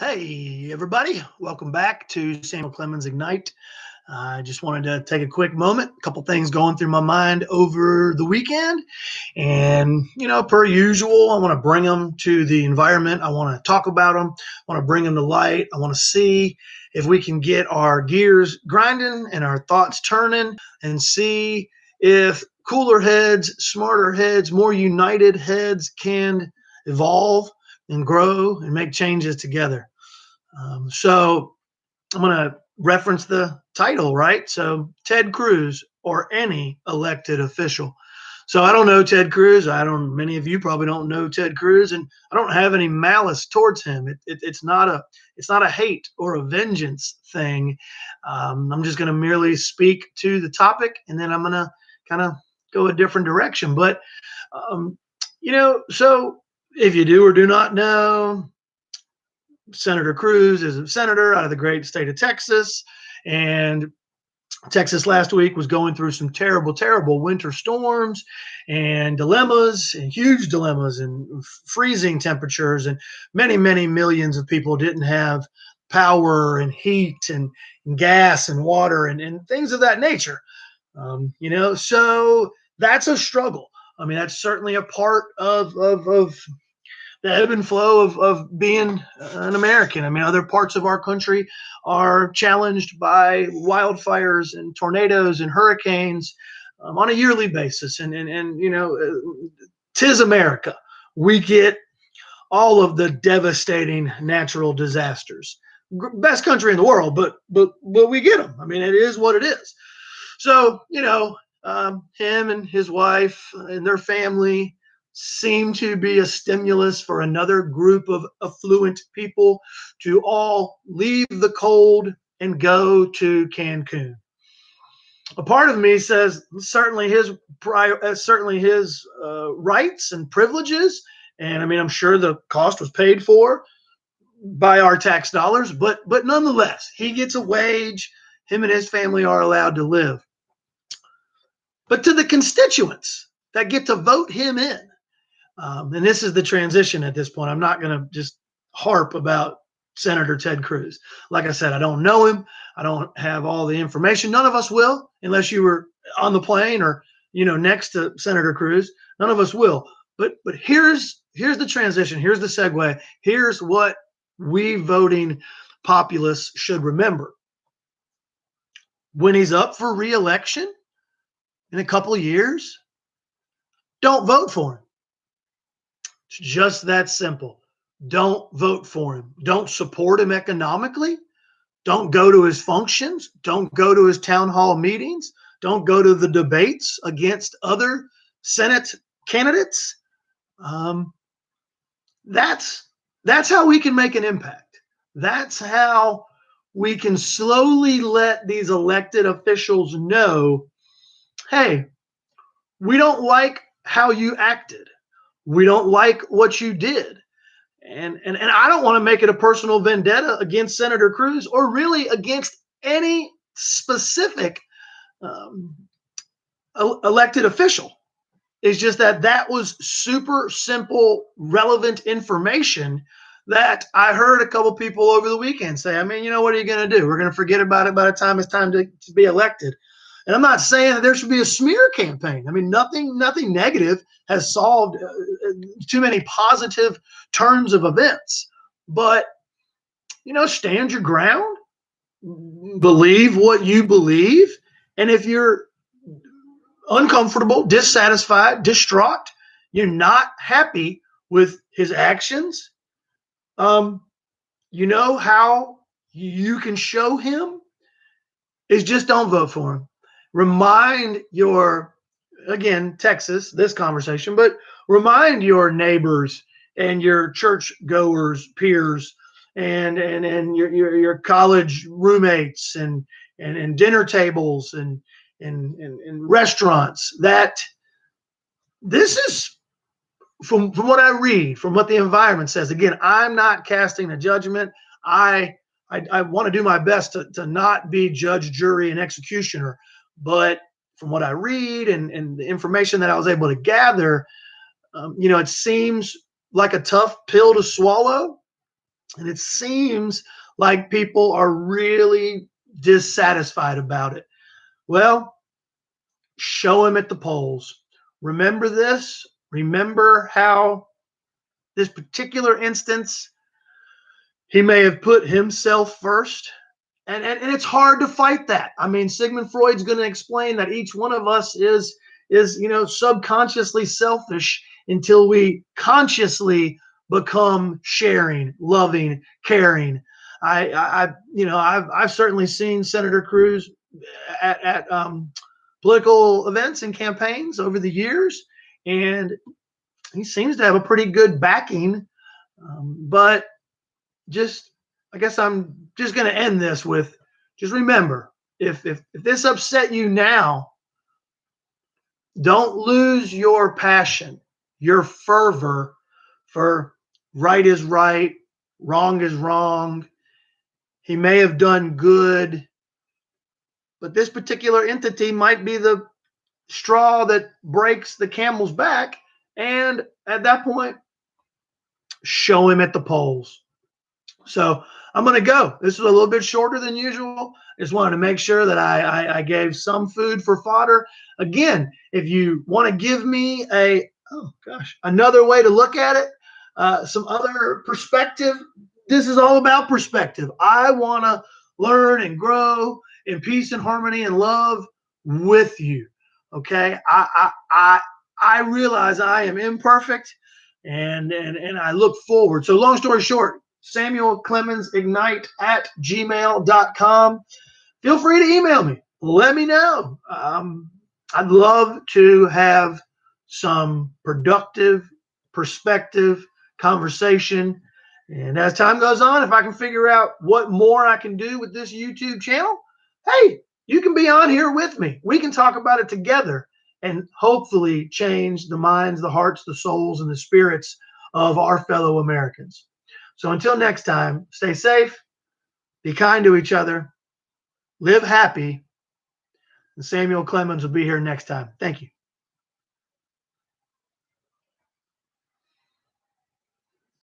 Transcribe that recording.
Hey, everybody. Welcome back to Samuel Clemens Ignite. I just wanted to take a quick moment, a couple things going through my mind over the weekend. And, per usual, I want to bring them to the environment. I want to talk about them. I want to bring them to light. I want to see if we can get our gears grinding and our thoughts turning and see if cooler heads, smarter heads, more united heads can evolve and grow and make changes together. So I'm going to reference the title, right? So Ted Cruz or any elected official. So I don't know Ted Cruz. Many of you probably don't know Ted Cruz, and I don't have any malice towards him. It's not a hate or a vengeance thing. I'm just going to merely speak to the topic, and then I'm going to kind of go a different direction. But, so if you do or do not know, Senator Cruz is a senator out of the great state of Texas, and Texas last week was going through some terrible, terrible winter storms and dilemmas and huge dilemmas and freezing temperatures, and many, many millions of people didn't have power and heat and gas and water and things of that nature. So that's a struggle. I mean, that's certainly a part of the ebb and flow of being an American. I mean, other parts of our country are challenged by wildfires and tornadoes and hurricanes on a yearly basis. And 'tis America. We get all of the devastating natural disasters. Best country in the world, but we get them. I mean, it is what it is. So, him and his wife and their family seem to be a stimulus for another group of affluent people to all leave the cold and go to Cancun. A part of me says certainly his rights and privileges, and I mean I'm sure the cost was paid for by our tax dollars, but nonetheless he gets a wage. Him and his family are allowed to live. But to the constituents that get to vote him in, and this is the transition at this point. I'm not going to just harp about Senator Ted Cruz. Like I said, I don't know him. I don't have all the information. None of us will, unless you were on the plane or, next to Senator Cruz. None of us will. But here's the transition. Here's the segue. Here's what we voting populace should remember. When he's up for re-election in a couple of years, don't vote for him. It's just that simple. Don't vote for him. Don't support him economically. Don't go to his functions. Don't go to his town hall meetings. Don't go to the debates against other Senate candidates. That's how we can make an impact. That's how we can slowly let these elected officials know, hey, we don't like how you acted. We don't like what you did. And I don't want to make it a personal vendetta against Senator Cruz or really against any specific elected official. It's just that was super simple, relevant information that I heard a couple people over the weekend say. I mean, what are you going to do? We're going to forget about it by the time it's time to be elected. And I'm not saying that there should be a smear campaign. I mean, nothing negative has solved too many positive turns of events. But, stand your ground, believe what you believe. And if you're uncomfortable, dissatisfied, distraught, you're not happy with his actions, how you can show him is just don't vote for him. Remind Texas, this conversation, but remind your neighbors and your church goers, peers, and your college roommates and dinner tables and restaurants that this is from what I read, from what the environment says. Again, I'm not casting a judgment. I want to do my best to not be judge, jury, and executioner. But from what I read and the information that I was able to gather, it seems like a tough pill to swallow. And it seems like people are really dissatisfied about it. Well, show him at the polls. Remember this. Remember how this particular instance, he may have put himself first. And it's hard to fight that. I mean, Sigmund Freud's going to explain that each one of us is subconsciously selfish until we consciously become sharing, loving, caring. I've certainly seen Senator Cruz at political events and campaigns over the years, and he seems to have a pretty good backing. But just, I guess I'm just going to end this with, just remember, if this upset you now, don't lose your passion, your fervor for right is right, wrong is wrong. He may have done good, but this particular entity might be the straw that breaks the camel's back. And at that point, show him at the polls. So I'm going to go. This is a little bit shorter than usual. Just wanted to make sure that I gave some food for fodder. Again, if you want to give me another way to look at it, some other perspective, this is all about perspective. I want to learn and grow in peace and harmony and love with you. Okay. I realize I am imperfect, and I look forward. So long story short, Samuel Clemens Ignite at gmail.com. Feel free to email me. Let me know. I'd love to have some productive perspective conversation. And as time goes on, if I can figure out what more I can do with this YouTube channel, hey, you can be on here with me. We can talk about it together and hopefully change the minds, the hearts, the souls, and the spirits of our fellow Americans. So until next time, stay safe, be kind to each other, live happy, and Samuel Clemens will be here next time. Thank you.